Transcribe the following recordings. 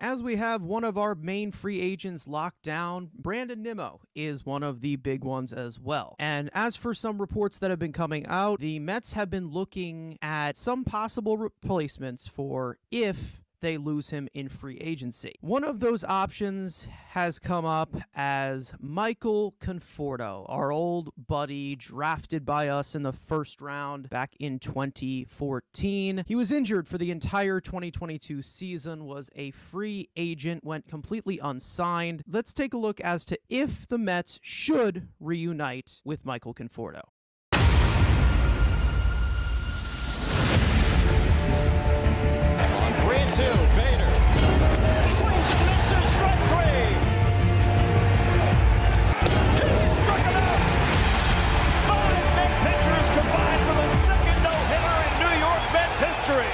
As we have one of our main free agents locked down, Brandon Nimmo is one of the big ones as well. And as for some reports that have been coming out, the Mets have been looking at some possible replacements for if they lose him in free agency. One of those options has come up as Michael Conforto, our old buddy drafted by us in the first round back in 2014. He was injured for the entire 2022 season, was a free agent, went completely unsigned. Let's take a look as to if the Mets should reunite with Michael Conforto. Two, Vader swings and misses, strike three. He struck him out. 5 Met pitchers combined for the second no-hitter in New York Mets history.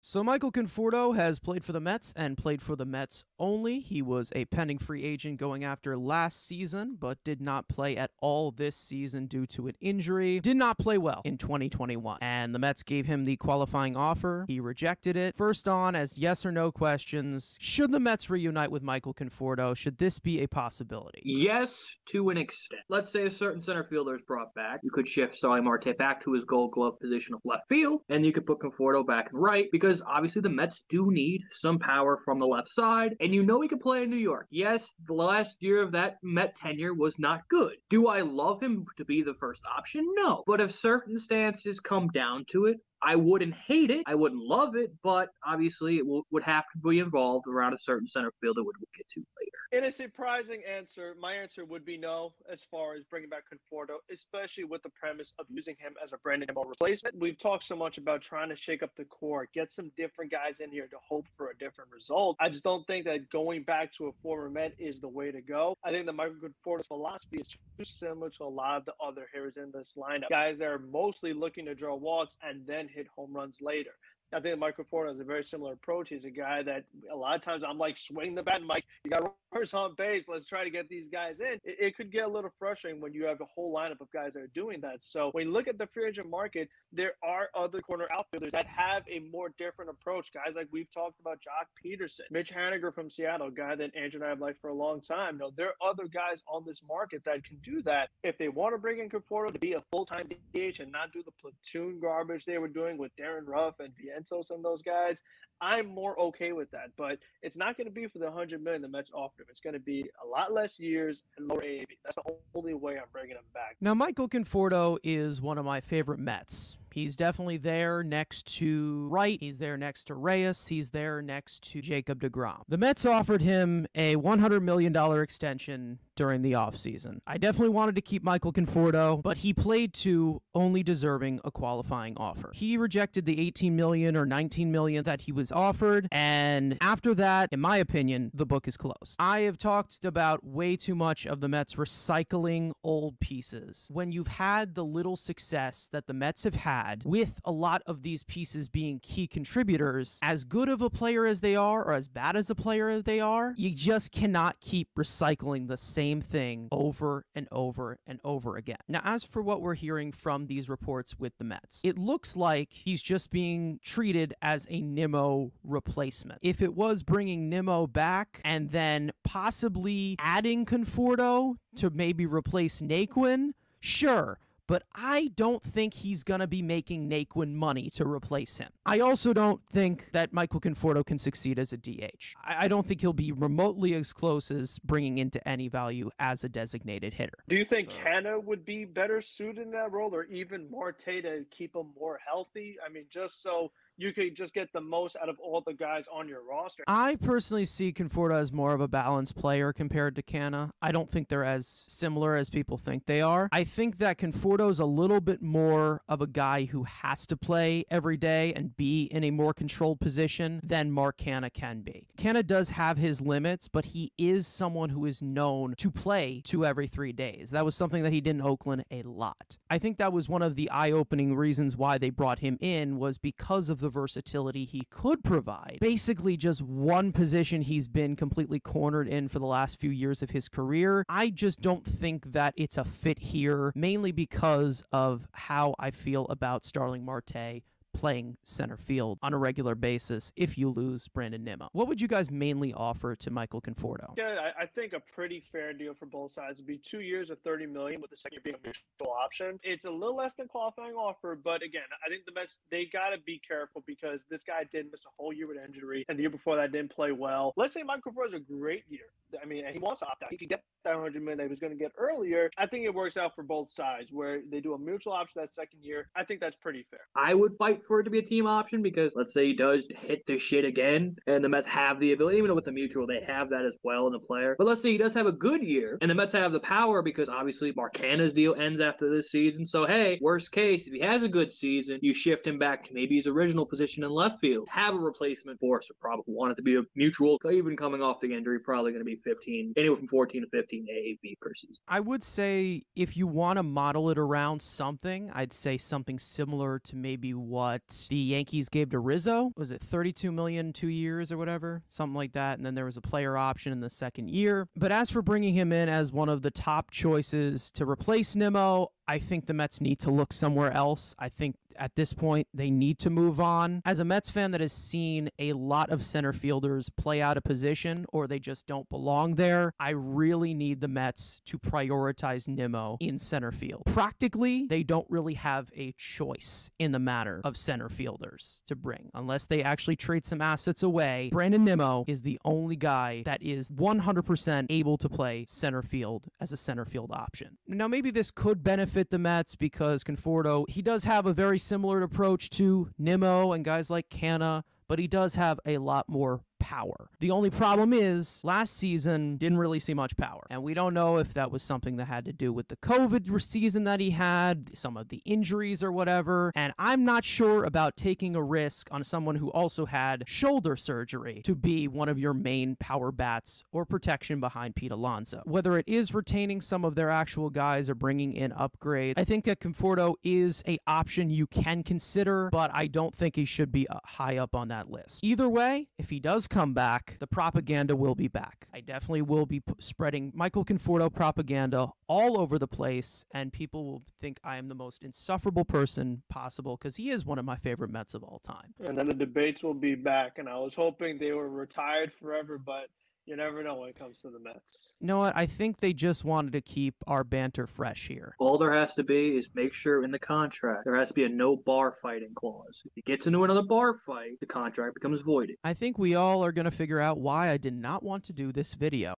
So Michael Conforto has played for the Mets and played for the Mets only. He was a pending free agent going after last season, but did not play at all this season due to an injury. Did not play well in 2021. And the Mets gave him the qualifying offer. He rejected it. First on as yes or no questions. Should the Mets reunite with Michael Conforto? Should this be a possibility? Yes, to an extent. Let's say a certain center fielder is brought back. You could shift Starling Marte back to his Gold Glove position of left field, and you could put Conforto back and right, because obviously the Mets do need some power from the left side, and you know he can play in New York. Yes, the last year of that Met tenure was not good. Do I love him to be the first option? No. But if circumstances come down to it, I wouldn't hate it. I wouldn't love it, but obviously it would have to be involved around a certain center fielder, which we'll get to later. In a surprising answer, my answer would be no as far as bringing back Conforto, especially with the premise of using him as a Brandon Nimmo replacement. We've talked so much about trying to shake up the core, get some different guys in here to hope for a different result. I just don't think that going back to a former Met is the way to go. I think that Michael Conforto's philosophy is too similar to a lot of the other hitters in this lineup. Guys that are mostly looking to draw walks and then hit home runs later. I think Michael Conforto has a very similar approach. He's a guy that a lot of times I'm like, swing the bat, Mike. You got runners on base. Let's try to get these guys in. It could get a little frustrating when you have a whole lineup of guys that are doing that. So when you look at the free agent market, there are other corner outfielders that have a more different approach. Guys like we've talked about, Jock Peterson, Mitch Haniger from Seattle, a guy that Andrew and I have liked for a long time. No, there are other guys on this market that can do that. If they want to bring in Conforto to be a full-time DH and not do the platoon garbage they were doing with Darren Ruff and Vientos and those guys, I'm more okay with that. But it's not going to be for the $100 million the Mets offered him. It's going to be a lot less years and lower AAV. That's the only way I'm bringing him back. Now, Michael Conforto is one of my favorite Mets. He's definitely there next to Wright. He's there next to Reyes. He's there next to Jacob deGrom. The Mets offered him a $100 million extension during the offseason. I definitely wanted to keep Michael Conforto, but he played to only deserving a qualifying offer. He rejected the $18 million or $19 million that he was offered, and after that, in my opinion, the book is closed. I have talked about way too much of the Mets recycling old pieces. When you've had the little success that the Mets have had with a lot of these pieces being key contributors, as good of a player as they are or as bad as a player as they are, you just cannot keep recycling the same thing over and over and over again. Now, as for what we're hearing from these reports with the Mets, it looks like he's just being treated as a Nimmo replacement. If it was bringing Nimmo back and then possibly adding Conforto to maybe replace Naquin, sure. But I don't think he's going to be making Naquin money to replace him. I also don't think that Michael Conforto can succeed as a DH. I don't think he'll be remotely as close as bringing into any value as a designated hitter. Do you think Canna would be better suited in that role, or even Marte to keep him more healthy? I mean, just so you could just get the most out of all the guys on your roster. I personally see Conforto as more of a balanced player compared to Canna. I don't think they're as similar as people think they are. I think that Conforto's a little bit more of a guy who has to play every day and be in a more controlled position than Mark Canna can be. Canna does have his limits, but he is someone who is known to play 2 every 3 days. That was something that he did in Oakland a lot. I think that was one of the eye-opening reasons why they brought him in, was because of the versatility he could provide. Basically just one position he's been completely cornered in for the last few years of his career. I just don't think that it's a fit here, mainly because of how I feel about Starling Marte playing center field on a regular basis if you lose Brandon Nimmo. What would you guys mainly offer to Michael Conforto? Yeah, I think a pretty fair deal for both sides would be 2 years of $30 million with the second year being a mutual option. It's a little less than qualifying offer, but again, I think the Mets, they got to be careful because this guy did miss a whole year with injury, and the year before that didn't play well. Let's say Michael Conforto has a great year. I mean, and he wants to opt out. He could get that $100 million that he was going to get earlier. I think it works out for both sides where they do a mutual option that second year. I think that's pretty fair. I would fight for it to be a team option because let's say he does hit the shit again and the Mets have the ability, even though with the mutual, they have that as well in the player. But let's say he does have a good year and the Mets have the power because obviously Marcana's deal ends after this season. So, hey, worst case, if he has a good season, you shift him back to maybe his original position in left field. Have a replacement for, so probably want it to be a mutual. Even coming off the injury, probably going to be 15, anywhere from 14 to 15 AAV per season. I would say if you want to model it around something, I'd say something similar to maybe what the Yankees gave to Rizzo. Was it $32 million 2 years or whatever? Something like that. And then there was a player option in the second year. But as for bringing him in as one of the top choices to replace Nimmo, I think the Mets need to look somewhere else. I think at this point, they need to move on. As a Mets fan that has seen a lot of center fielders play out of position or they just don't belong there, I really need the Mets to prioritize Nimmo in center field. Practically, they don't really have a choice in the matter of center fielders to bring. Unless they actually trade some assets away, Brandon Nimmo is the only guy that is 100% able to play center field as a center field option. Now, maybe this could benefit the Mets because Conforto, he does have a very similar approach to Nimmo and guys like Canna, but he does have a lot more power. The only problem is last season didn't really see much power, and we don't know if that was something that had to do with the COVID season that he had, some of the injuries or whatever, and I'm not sure about taking a risk on someone who also had shoulder surgery to be one of your main power bats or protection behind Pete Alonso. Whether it is retaining some of their actual guys or bringing in upgrades, I think that Conforto is an option you can consider, but I don't think he should be high up on that list. Either way, if he does come back, the propaganda will be back. I definitely will be spreading Michael Conforto propaganda all over the place, and people will think I am the most insufferable person possible because he is one of my favorite Mets of all time. And then the debates will be back, and I was hoping they were retired forever, but you never know when it comes to the Mets. You know what? I think they just wanted to keep our banter fresh here. All there has to be is make sure in the contract there has to be a no bar fighting clause. If he gets into another bar fight, the contract becomes voided. I think we all are going to figure out why I did not want to do this video.